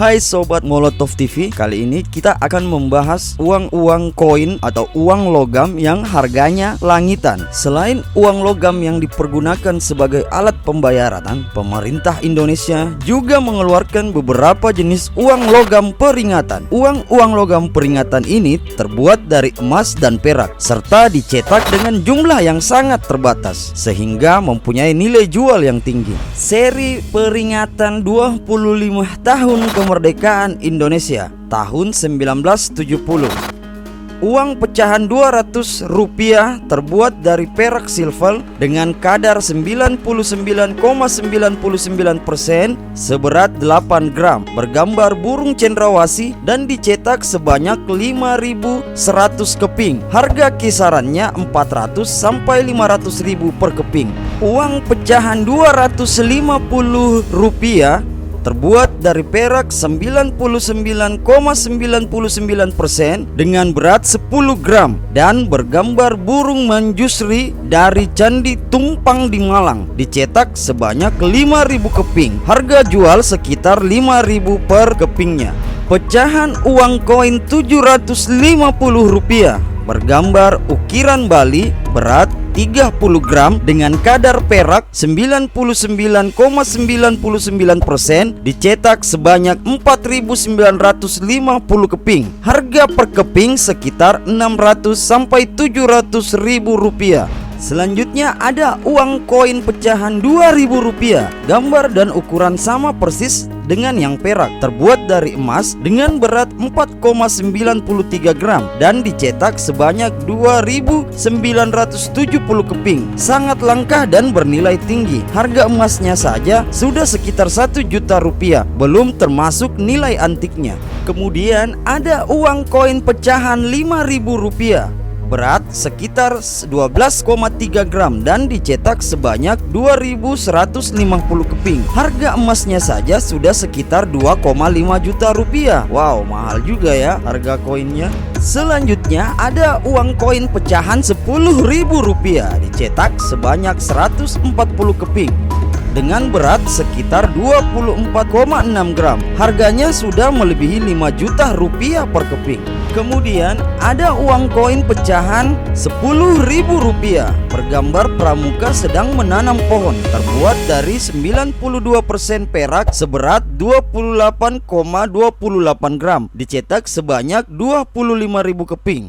Hai Sobat Molotov TV, kali ini kita akan membahas uang koin atau uang logam yang harganya langitan. Selain uang logam yang dipergunakan sebagai alat pembayaran, pemerintah Indonesia juga mengeluarkan beberapa jenis uang logam peringatan. Uang logam peringatan ini terbuat dari emas dan perak, serta dicetak dengan jumlah yang sangat terbatas, sehingga mempunyai nilai jual yang tinggi. Seri peringatan 25 tahun kemerdekaan Indonesia tahun 1970. Uang pecahan 200 rupiah terbuat dari perak silver dengan kadar 99,99% seberat 8 gram, bergambar burung cendrawasih dan dicetak sebanyak 5.100 keping. Harga kisarannya 400 sampai 500 ribu per keping. Uang pecahan 250 rupiah terbuat dari perak 99,99% dengan berat 10 gram dan bergambar burung manjusri dari Candi Tumpang di Malang, dicetak sebanyak 5.000 keping. Harga jual sekitar 5.000 per kepingnya. Pecahan uang koin 750 rupiah bergambar ukiran Bali, berat 30 gram dengan kadar perak 99,99%, dicetak sebanyak 4.950 keping. Harga per keping sekitar 600 sampai 700 ribu rupiah. Selanjutnya ada uang koin pecahan 2.000 rupiah, gambar dan ukuran sama persis dengan yang perak, terbuat dari emas dengan berat 4,93 gram dan dicetak sebanyak 2.970 keping. Sangat langka dan bernilai tinggi. Harga emasnya saja sudah sekitar 1 juta rupiah, belum termasuk nilai antiknya. Kemudian ada uang koin pecahan 5.000 rupiah, berat sekitar 12,3 gram dan dicetak sebanyak 2.150 keping. Harga emasnya saja sudah sekitar 2,5 juta rupiah. Wow, mahal juga ya harga koinnya. Selanjutnya ada uang koin pecahan 10.000 rupiah, dicetak sebanyak 140 keping dengan berat sekitar 24,6 gram. Harganya sudah melebihi 5 juta rupiah per keping. Kemudian ada uang koin pecahan 10.000 rupiah bergambar pramuka sedang menanam pohon, terbuat dari 92% perak seberat 28,28 gram, dicetak sebanyak 25.000 keping.